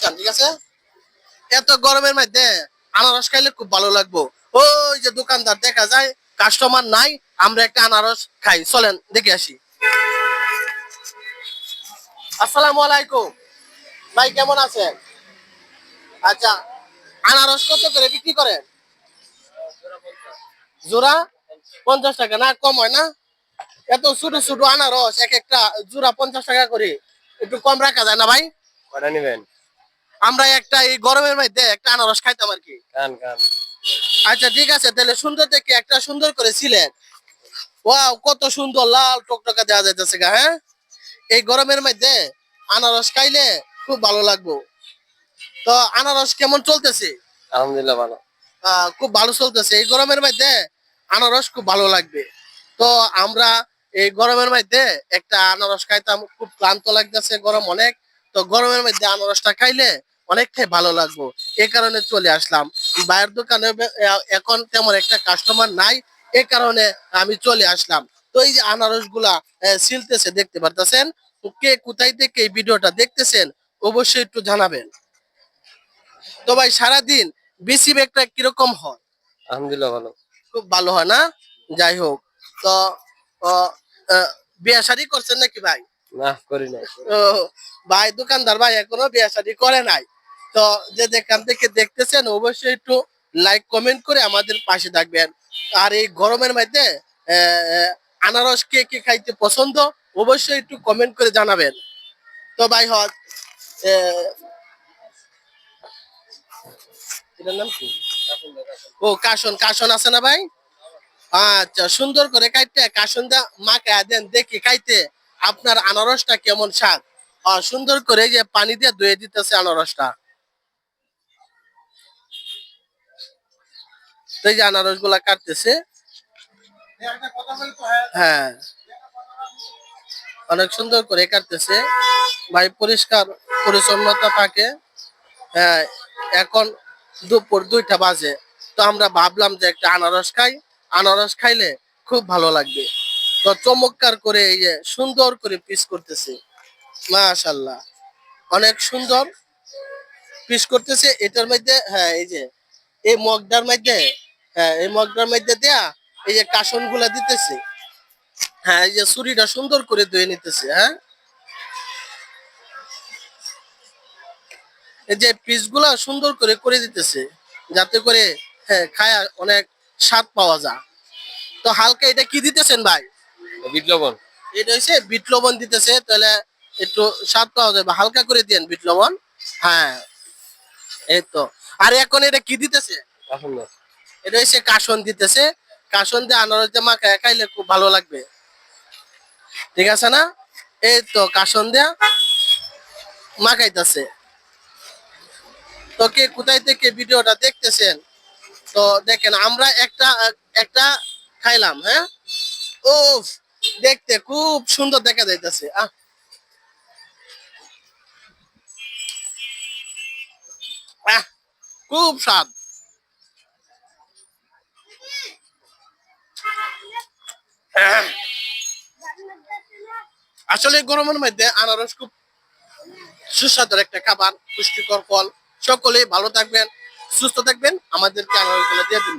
যান, ঠিক আছে? এত গরমের মধ্যে আনারস খাইলে খুব ভালো লাগবো। ওই যে দোকানদার দেখা যায়, কাস্টমার নাই, আমরা একটা আনারস খাই, চলেন দেখে আসি। আসসালামু আলাইকুম ভাই, কেমন আছেন? আচ্ছা, আনারস কত করে বিক্রি করেন? জোড়া 50 টাকা, না কম হয় না? এত ছোট ছোট আনারস এক একটা জোড়া 50 টাকা করে, একটু কম রাখা যায় না ভাই? কটা নিবেন? আমরা একটা এই গরমের মধ্যে একটা আনারস খাইতাম আর কি। খান খান। আচ্ছা ঠিক আছে, তাহলে সুন্দর দেখে একটা সুন্দর করে ছিলেন। ওয়াও, কত সুন্দর লাল টকটকা দেওয়া যাইতেছে গা, হ্যাঁ? এই গরমের মধ্যে আনারস খাইলে খুব ভালো লাগবো। তো আনারস কেমন চলতেছে? আলহামদুলিল্লাহ ভালো। খুব ভালো চলতেছে। এই গরমের মধ্যে আনারস খুব ভালো লাগবে। তো আমরা এই গরমের মধ্যে একটা আনারস খাইতাম, খুব ক্লান্ত লাগতেছে, গরম অনেক। তো গরমের মধ্যে আনারসটা খাইলে অনেকটাই ভালো লাগবো, এই কারণে চলে আসলাম। বাইরের দোকানে এখন তেমন একটা কাস্টমার নাই, এই কারণে আমি চলে আসলাম। তো এই যে আনারস গুলা ছিলতেছে দেখতে পারতেছেন। কে কোথায় থেকে এই ভিডিওটা দেখতেছেন অবশ্যই একটু জানাবেন। তো ভাই, সারাদিন বেশি ব্যাগটা কিরকম হয়? আলহামদুলিল্লাহ ভালো। খুব ভালো হয় না? যাই হোক। তো আহ, আহ, বিয়ে শাদী করছেন নাকি ভাই? না করি নাই। ও ভাই, দোকানদার ভাই এখনো বিয়ে শাদী করে নাই। তো যে যেখান থেকে দেখতেছেন অবশ্যই একটু লাইক কমেন্ট করে আমাদের পাশে থাকবেন। আর এই গরমের মধ্যে আনারস কে কে খাইতে পছন্দ অবশ্যই একটু কমেন্ট করে জানাবেন। তো ভাই হট, এটার নাম কি? ও কাশন, কাশন আছে না ভাই? আচ্ছা, সুন্দর করে কাইতে কাশন দা মাকে দেন দেখি খাইতে আপনার আনারসটা কেমন স্বাদ। সুন্দর করে এই যে পানি দিয়ে ধুয়ে দিতেছে আনারসটা। তো এই যে আনারস গুলা কাটতেছে। হ্যাঁ, অনেক সুন্দর করে কাটতেছে ভাই, পরিষ্কার পরিচ্ছন্নতা থাকে। হ্যাঁ, এখন দুপুর 2টা বাজে। তো আমরা ভাবলাম যে একটা আনারস খাই, আনারস খাইলে খুব ভালো লাগবে। তো চমৎকার করে এই যে সুন্দর করে পিস করতেছে, মাশাআল্লাহ, অনেক সুন্দর পিস করতেছে এটার মধ্যে। হ্যাঁ, এই যে এই মগটার মধ্যে, হ্যাঁ এই মগটার মধ্যে দেয়া এই যে কাসন গুলা দিতেছে। হ্যাঁ, এই যে ছুরিটা সুন্দর করে ধুয়ে নিতেছে। হ্যাঁ, এই যে পিস গুলা সুন্দর করে করে দিতেছে যাতে করে হ্যাঁ খায়া অনেক স্বাদ পাওয়া যায়। তো হালকা এটা কি দিতেছেন ভাই? বিট লবণ। এটা হচ্ছে বিট লবণ দিতেছে, তাহলে একটু স্বাদ পাওয়া যাবে, হালকা করে দেন বিট লবণ। হ্যাঁ, এই তো। আর এখন এটা কি দিতেছে? কাসুন না। এটা হচ্ছে কাসন দিতেছে। কাসন দিয়ে আনারস দিয়ে মাখায় খাইলে খুব ভালো লাগবে, ঠিক আছে না? এই তো কাসন দিয়া মাখাইতেছে। তো কে কোথায় থেকে ভিডিওটা দেখতেছেন, তো দেখেন আমরা একটা একটা খাইলাম। হ্যাঁ, ও দেখতে খুব সুন্দর দেখা যাইতেছে। আহ খুব স্বাদ। আহ, আসলে গরমের মধ্যে আনারস খুব সুস্বাদুর একটা খাবার, পুষ্টিকর ফল। সকলেই ভালো থাকবেন, সুস্থ থাকবেন, আমাদেরকে আনারস গুলো দিয়ে দিন।